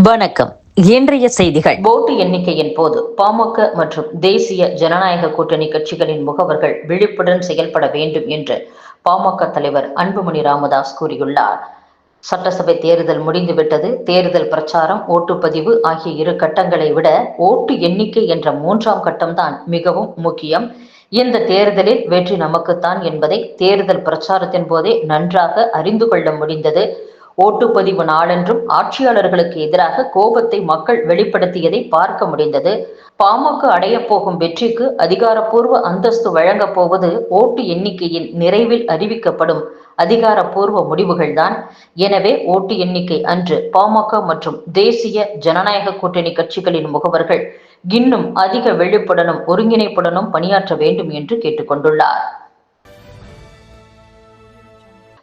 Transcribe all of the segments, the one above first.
வணக்கம். இன்றைய செய்திகள். ஓட்டு எண்ணிக்கையின் போது பாமக மற்றும் தேசிய ஜனநாயக கூட்டணி கட்சிகளின் முகவர்கள் விழிப்புடன் செயல்பட வேண்டும் என்று பாமக தலைவர் அன்புமணி ராமதாஸ் கூறியுள்ளார். சட்டசபை தேர்தல் முடிந்துவிட்டது. தேர்தல் பிரச்சாரம், ஓட்டுப்பதிவு ஆகிய இரு கட்டங்களை விட ஓட்டு எண்ணிக்கை என்ற மூன்றாம் கட்டம்தான் மிகவும் முக்கியம். இந்த தேர்தலில் வெற்றி நமக்குத்தான் என்பதை தேர்தல் பிரச்சாரத்தின் போதே நன்றாக அறிந்து கொள்ள முடிந்தது. ஓட்டுப்பதிவு நாளன்றும் ஆட்சியாளர்களுக்கு எதிராக கோபத்தை மக்கள் வெளிப்படுத்தியதை பார்க்க முடிந்தது. பாமக அடையப் போகும் வெற்றிக்கு அதிகாரப்பூர்வ அந்தஸ்து வழங்கப் போவது ஓட்டு எண்ணிக்கையின் நிறைவில் அறிவிக்கப்படும் அதிகாரப்பூர்வ முடிவுகள்தான். எனவே ஓட்டு எண்ணிக்கை அன்று பாமக மற்றும் தேசிய ஜனநாயக கூட்டணி கட்சிகளின் முகவர்கள் இன்னும் அதிக விழிப்புடனும் ஒருங்கிணைப்புடனும் பணியாற்ற வேண்டும் என்று கேட்டுக்கொண்டுள்ளார்.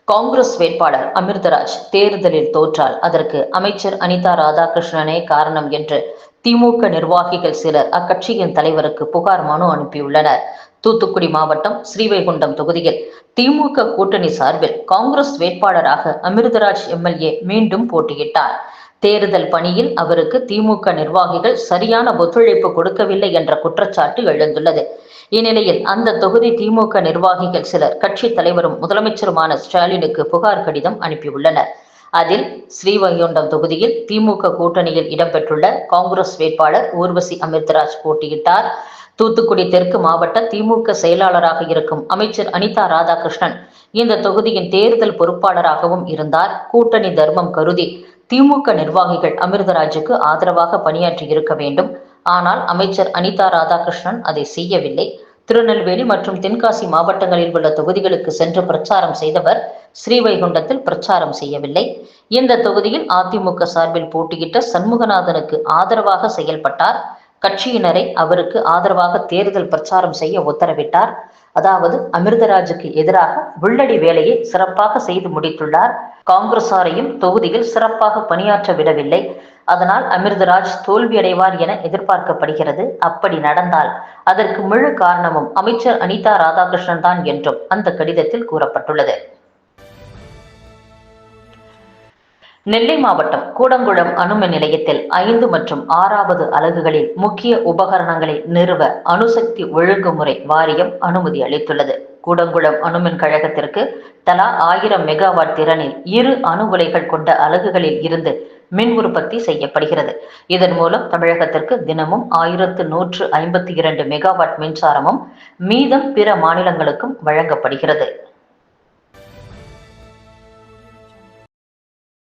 காங்கிரஸ் வேட்பாளர் அமிர்தராஜ் தேர்தலில் தோற்றால் அதற்கு அமைச்சர் அனிதா ராதாகிருஷ்ணனே காரணம் என்று திமுக நிர்வாகிகள் சிலர் அக்கட்சியின் தலைவருக்கு புகார் மனு அனுப்பியுள்ளனர். தூத்துக்குடி மாவட்டம் ஸ்ரீவைகுண்டம் தொகுதியில் திமுக கூட்டணி சார்பில் காங்கிரஸ் வேட்பாளராக அமிர்தராஜ் எம்எல்ஏ மீண்டும் போட்டியிட்டார். தேர்தல் பணியில் அவருக்கு திமுக நிர்வாகிகள் சரியான ஒத்துழைப்பு கொடுக்கவில்லை என்ற குற்றச்சாட்டு எழுந்துள்ளது. இந்நிலையில் அந்த தொகுதி திமுக நிர்வாகிகள் சிலர் கட்சி தலைவரும் முதலமைச்சருமான ஸ்டாலினுக்கு புகார் கடிதம் அனுப்பியுள்ளனர். அதில் ஸ்ரீவைகுண்டம் தொகுதியில் திமுக கூட்டணியில் இடம்பெற்றுள்ள காங்கிரஸ் வேட்பாளர் ஊர்வசி அமிர்தராஜ் போட்டியிட்டார். தூத்துக்குடி தெற்கு மாவட்ட திமுக செயலாளராக இருக்கும் அமைச்சர் அனிதா ராதாகிருஷ்ணன் இந்த தொகுதியின் தேர்தல் பொறுப்பாளராகவும் இருந்தார். கூட்டணி தர்மம் கருதி திமுக நிர்வாகிகள் அமிர்தராஜுக்கு ஆதரவாக பணியாற்றி இருக்க வேண்டும். ஆனால் அமைச்சர் அனிதா ராதாகிருஷ்ணன் அதை செய்யவில்லை. திருநெல்வேலி மற்றும் தென்காசி மாவட்டங்களில் உள்ள தொகுதிகளுக்கு சென்று பிரச்சாரம் செய்தவர் ஸ்ரீவைகுண்டத்தில் பிரச்சாரம் செய்யவில்லை. இந்த தொகுதியில் அதிமுக சார்பில் போட்டியிட்ட சண்முகநாதனுக்கு ஆதரவாக செயல்பட்டார். கட்சியினரை அவருக்கு ஆதரவாக தேர்தல் பிரச்சாரம் செய்ய உத்தரவிட்டார். அதாவது அமிர்தராஜுக்கு எதிராக உள்ளடி வேலையை சிறப்பாக செய்து முடித்துள்ளார். காங்கிரசாரையும் தொகுதியில் சிறப்பாக பணியாற்ற விடவில்லை. அதனால் அமிர்தராஜ் தோல்வியடைவார் என எதிர்பார்க்கப்படுகிறது. அப்படி நடந்தால் அதற்கு முழு காரணமும் அமைச்சர் அனிதா ராதாகிருஷ்ணன் தான் என்றும் அந்த கடிதத்தில் கூறப்பட்டுள்ளது. நெல்லை மாவட்டம் கூடங்குளம் அணுமின் நிலையத்தில் 5 மற்றும் 6வது அலகுகளில் முக்கிய உபகரணங்களை நிறுவ அணுசக்தி ஒழுங்குமுறை வாரியம் அனுமதி அளித்துள்ளது. கூடங்குளம் அணுமின் கழகத்திற்கு தலா 1000 மெகாவாட் திறனில் 2 அணு உலைகள் கொண்ட அலகுகளில் இருந்து மின் உற்பத்தி செய்யப்படுகிறது. இதன் மூலம் தமிழகத்திற்கு தினமும் 1152 மெகாவாட் மின்சாரமும் மீதம் பிற மாநிலங்களுக்கும் வழங்கப்படுகிறது.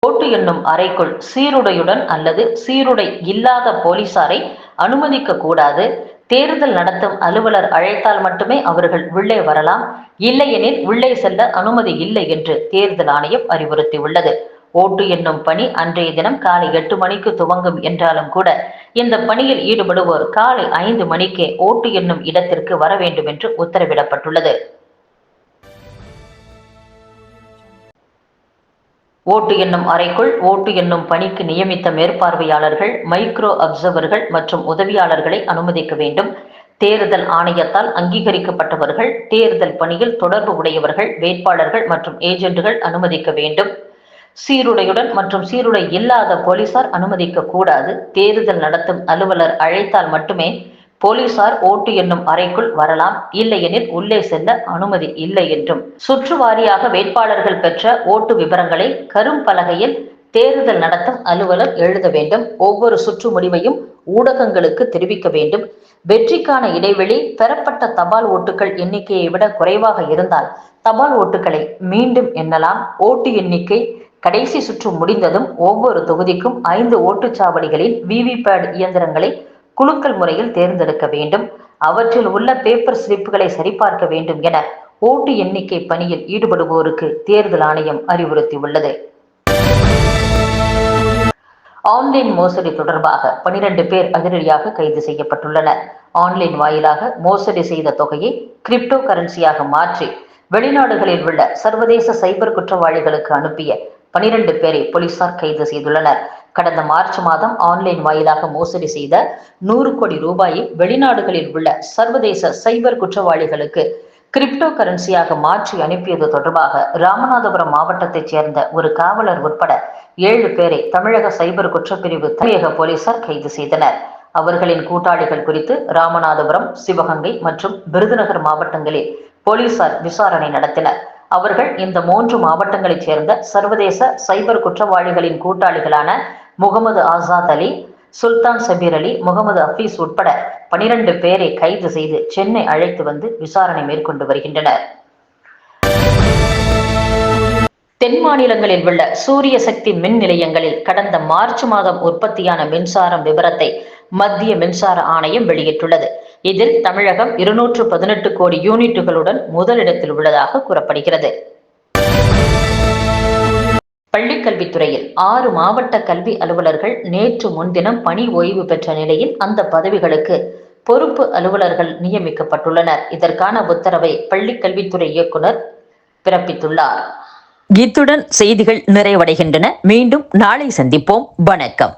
ஓட்டு எண்ணும் அறைக்குள் சீருடையுடன் அல்லது சீருடை இல்லாத போலீசாரை அனுமதிக்க கூடாது. தேர்தல் நடத்தும் அலுவலர் அழைத்தால் மட்டுமே அவர்கள் உள்ளே வரலாம். இல்லையெனில் உள்ளே செல்ல அனுமதி இல்லை என்று தேர்தல் ஆணையம் அறிவுறுத்தியுள்ளது. ஓட்டு எண்ணும் பணி அன்றைய தினம் காலை 8 மணிக்கு துவங்கும் என்றாலும் கூட இந்த பணியில் ஈடுபடுவோர் காலை 5 மணிக்கே ஓட்டு எண்ணும் இடத்திற்கு வர வேண்டும் என்று உத்தரவிடப்பட்டுள்ளது. ஓட்டு எண்ணும் அறைக்குள் ஓட்டு எண்ணும் பணிக்கு நியமித்த மேற்பார்வையாளர்கள், மைக்ரோ அப்சர்வர்கள் மற்றும் உதவியாளர்களை அனுமதிக்க வேண்டும். தேர்தல் ஆணையத்தால் அங்கீகரிக்கப்பட்டவர்கள், தேர்தல் பணியில் தொடர்பு உடையவர்கள், வேட்பாளர்கள் மற்றும் ஏஜென்ட்டுகள் அனுமதிக்க வேண்டும். சீருடையுடன் மற்றும் சீருடை இல்லாத போலீசார் அனுமதிக்க கூடாது. தேர்தல் நடத்தும் அலுவலர் அழைத்தால் மட்டுமே போலீசார் ஓட்டு எண்ணும் அறைக்குள் வரலாம். இல்லையெனில் உள்ளே செல்ல அனுமதி இல்லை என்றும், சுற்று வாரியாக வேட்பாளர்கள் பெற்ற ஓட்டு விவரங்களை கரும்பலகையில் தேர்தல் நடத்தும் அலுவலர் எழுத வேண்டும். ஒவ்வொரு சுற்று முடிவையும் ஊடகங்களுக்கு தெரிவிக்க வேண்டும். வெற்றிக்கான இடைவெளி பெறப்பட்ட தபால் ஓட்டுகள் எண்ணிக்கையை விட குறைவாக இருந்தால் தபால் ஓட்டுகளை மீண்டும் எண்ணலாம். ஓட்டு எண்ணிக்கை கடைசி சுற்று முடிந்ததும் ஒவ்வொரு தொகுதிக்கும் 5 ஓட்டுச்சாவடிகளில் விவிபேட் இயந்திரங்களை குலுக்கல் முறையில் தேர்ந்தெடுக்க வேண்டும். அவற்றில் உள்ள பேப்பர் ஸ்லிப்புகளை சரிபார்க்க வேண்டும் என ஓட்டு எண்ணிக்கை பணியில் ஈடுபடுவோருக்கு தேர்தல் ஆணையம் அறிவுறுத்தியுள்ளது. ஆன்லைன் மோசடி தொடர்பாக 12 பேர் அதிரடியாக கைது செய்யப்பட்டுள்ளனர். ஆன்லைன் வாயிலாக மோசடி செய்த தொகையை கிரிப்டோ கரன்சியாக மாற்றி வெளிநாடுகளில் உள்ள சர்வதேச சைபர் குற்றவாளிகளுக்கு அனுப்பிய 12 பேரை போலீசார் கைது செய்துள்ளனர். கடந்த மார்ச் மாதம் ஆன்லைன் வாயிலாக மோசடி செய்த 100 கோடி ரூபாயை வெளிநாடுகளில் உள்ள சர்வதேச சைபர் குற்றவாளிகளுக்கு கிரிப்டோ கரன்சியாக மாற்றி அனுப்பியது தொடர்பாக ராமநாதபுரம் மாவட்டத்தைச் சேர்ந்த ஒரு காவலர் உட்பட 7 பேரை தமிழக சைபர் குற்றப்பிரிவு தமிழக போலீசார் கைது செய்தனர். அவர்களின் கூட்டாளிகள் குறித்து ராமநாதபுரம், சிவகங்கை மற்றும் விருதுநகர் மாவட்டங்களில் போலீசார் விசாரணை நடத்தினர். அவர்கள் இந்த 3 மாவட்டங்களைச் சேர்ந்த சர்வதேச சைபர் குற்றவாளிகளின் கூட்டாளிகளான முகமது ஆசாத் அலி, சுல்தான் சபீர் அலி, முகமது ஹபீஸ் உட்பட 12 பேரை கைது செய்து சென்னை அழைத்து வந்து விசாரணை மேற்கொண்டு வருகின்றனர். தென் மாநிலங்களில் உள்ள சூரிய சக்தி மின் நிலையங்களில் கடந்த மார்ச் மாதம் உற்பத்தியான மின்சாரம் விவரத்தை மத்திய மின்சார ஆணையம் வெளியிட்டுள்ளது. இதில் தமிழகம் 218 கோடி யூனிட்டுகளுடன் முதலிடத்தில் உள்ளதாக கூறப்படுகிறது. பள்ளிக்கல்வித்துறையில் 6 மாவட்ட கல்வி அலுவலர்கள் நேற்று முன்தினம் பணி ஓய்வு பெற்ற நிலையில் அந்த பதவிகளுக்கு பொறுப்பு அலுவலர்கள் நியமிக்கப்பட்டுள்ளனர். இதற்கான உத்தரவை பள்ளிக்கல்வித்துறை இயக்குனர் பிறப்பித்துள்ளார். இத்துடன் செய்திகள் நிறைவடைகின்றன. மீண்டும் நாளை சந்திப்போம். வணக்கம்.